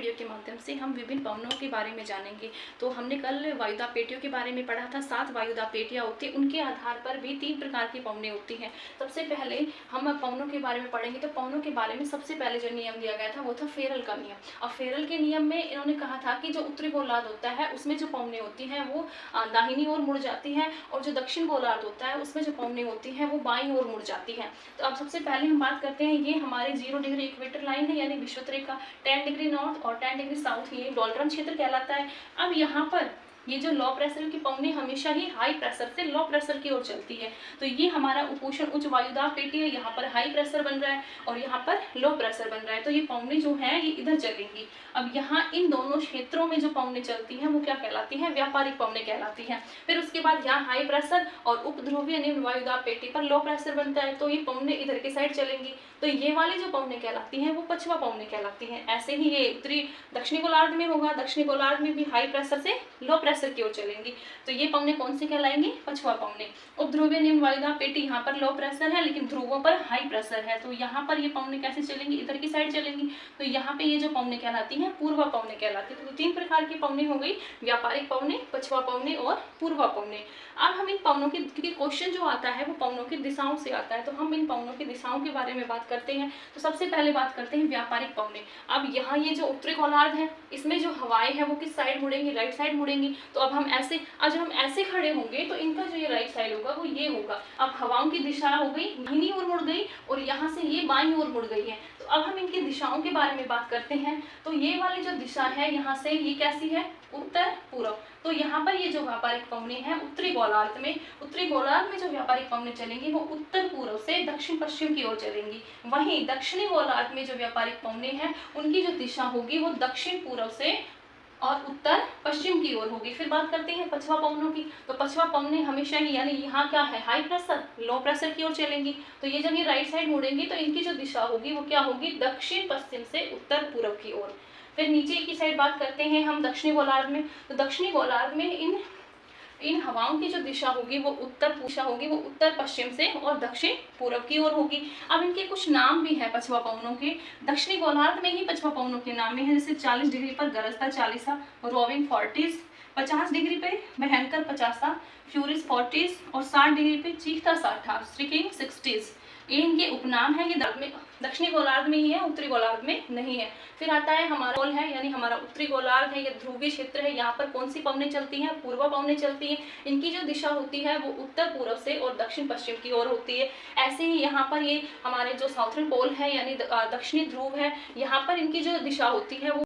Video के माध्यम से हम विभिन्न पवनों के बारे में जानेंगे। तो हमने कल वायुदाब पेटियों के बारे में पढ़ा था, 7 वायुदाब पेटियाँ होती हैं, उनके आधार पर भी 3 प्रकार की पवनें होती हैं। सबसे पहले हम पवनों के बारे में पढ़ेंगे। तो पवनों के बारे में सबसे पहले जो नियम दिया गया था वो था फेरल का नियम। और फेरल के नियम में इन्होंने कहा था कि जो उत्तरी गोलार्ध होता है उसमें जो पवनें होती हैं वो दाहिनी ओर मुड़ जाती हैं, और जो दक्षिण गोलार्ध होता है उसमें जो पवनें होती हैं वो बाईं ओर मुड़ जाती हैं। तो अब सबसे पहले हम बात करते हैं, ये हमारे 0 डिग्री इक्वेटर लाइन है यानी विषुवत रेखा, 10 डिग्री नॉर्थ और 10 डिग्री साउथ, ये डोल्ड्रम क्षेत्र कहलाता है। अब यहाँ पर ये जो लो प्रेशर की पवनें हमेशा ही हाई प्रेशर से लो प्रेशर की ओर चलती है। तो ये हमारा उपोषण उच्च वायुदाब पेटी है, यहाँ पर हाई प्रेशर बन रहा है और यहाँ पर लो प्रेशर बन रहा है। तो ये पवनें जो है ये इधर चलेंगी। अब यहाँ इन दोनों क्षेत्रों में जो पवनें चलती हैं वो क्या कहलाती हैं? व्यापारिक पवनें कहलाती हैं। फिर उसके बाद यहाँ हाई प्रेशर और उपध्रुवीय निम्न वायुदाब पेटी पर लो प्रेशर बनता है, तो ये पवनें इधर की साइड चलेंगी। तो ये वाली जो पवनें कहलाती हैं वो पछवा पवनें कहलाती हैं। ऐसे ही ये उत्तरी दक्षिणी गोलार्ध में होगा, दक्षिणी गोलार्ध में भी हाई प्रेशर से लो प्रेशर की ओर चलेंगी। तो ये पवनें कौन सी कहलाएंगी? पछवा पवनें। उपध्रुवीय निम्न वायुदाब पेटी, यहाँ पर लो प्रेशर है लेकिन ध्रुवों पर हाई प्रेशर है, तो यहाँ पर ये पवनें कैसे चलेंगी? इधर की साइड चलेंगी। तो यहाँ पे ये जो पवनें कहलाती हैं पूर्वा पवनें कहलाती है। तो 3 प्रकार की पवनें हो गई, व्यापारिक पवनें, पछवा पवनें और पूर्वा पवनें। अब हम इन पवनों की, क्योंकि क्वेश्चन जो आता है वो पवनों की दिशाओं से आता है, तो हम इन पवनों की दिशाओं के बारे में बात करते हैं। तो सबसे पहले बात करते हैं व्यापारिक पवनें। अब यहाँ ये जो उत्तरी गोलार्ध है इसमें जो हवाएं हैं वो किस साइड मुड़ेंगी? राइट साइड मुड़ेंगी। तो अब हम ऐसे, आज हम ऐसे खड़े होंगे तो इनका जो ये राइट साइड होगा वो ये होगा। अब हवाओं की दिशा हो गई दाहिनी ओर मुड़ गई और यहाँ से ये बाईं ओर मुड़ गई है। तो अब हम इनकी दिशाओं के बारे में बात करते हैं। तो ये वाली जो दिशा है यहाँ से ये कैसी है? उत्तर पूर्व। तो यहाँ पर ये जो व्यापारिक पवनें हैं उत्तरी गोलार्ध में जो व्यापारिक पवनें चलेंगी वो उत्तर पूर्व से दक्षिण पश्चिम की ओर चलेंगी। वहीं दक्षिणी गोलार्ध में जो व्यापारिक पवनें हैं उनकी जो दिशा होगी वो दक्षिण पूर्व से और उत्तर पश्चिम की ओर होगी। फिर बात करते हैं पछवा पवनों की। तो पछवा पवनें हमेशा ही, यानी यहाँ क्या है? हाई प्रेशर, लो प्रेशर की ओर चलेंगी। तो ये जब ये राइट साइड मुड़ेंगी तो इनकी जो दिशा होगी वो क्या होगी? दक्षिण पश्चिम से उत्तर पूर्व की ओर। फिर नीचे की साइड बात करते हैं हम दक्षिणी गोलार्ध में। तो दक्षिणी गोलार्ध में इन हवाओं की जो दिशा होगी वो उत्तर पश्चिम से और दक्षिण पूर्व की ओर होगी। अब इनके कुछ नाम भी है पछवा पवनों के। दक्षिणी गोलार्ध में ही पछवा पवनों के नाम है, जैसे 40 डिग्री पर गरजता 40, रोविंग 40, 50 डिग्री पे भयंकर 50, फ्यूरिस 40 और 60 डिग्री पे चीखता 60, स्ट्रिकिंग 60। ये इनके उपनाम है। ये दक्षिणी गोलार्ध में ही है, उत्तरी गोलार्ध में नहीं है। फिर आता है हमारा पोल है, यानी हमारा उत्तरी गोलार्ध है, ये ध्रुवीय क्षेत्र है। यहाँ पर कौन सी पवनें चलती हैं? पूर्वा पवनें चलती हैं। इनकी जो दिशा होती है वो उत्तर पूर्व से और दक्षिण पश्चिम की ओर होती है। ऐसे ही यहाँ पर ये हमारे जो साउथर्न पोल है यानी दक्षिणी ध्रुव है, यहाँ पर इनकी जो दिशा होती है वो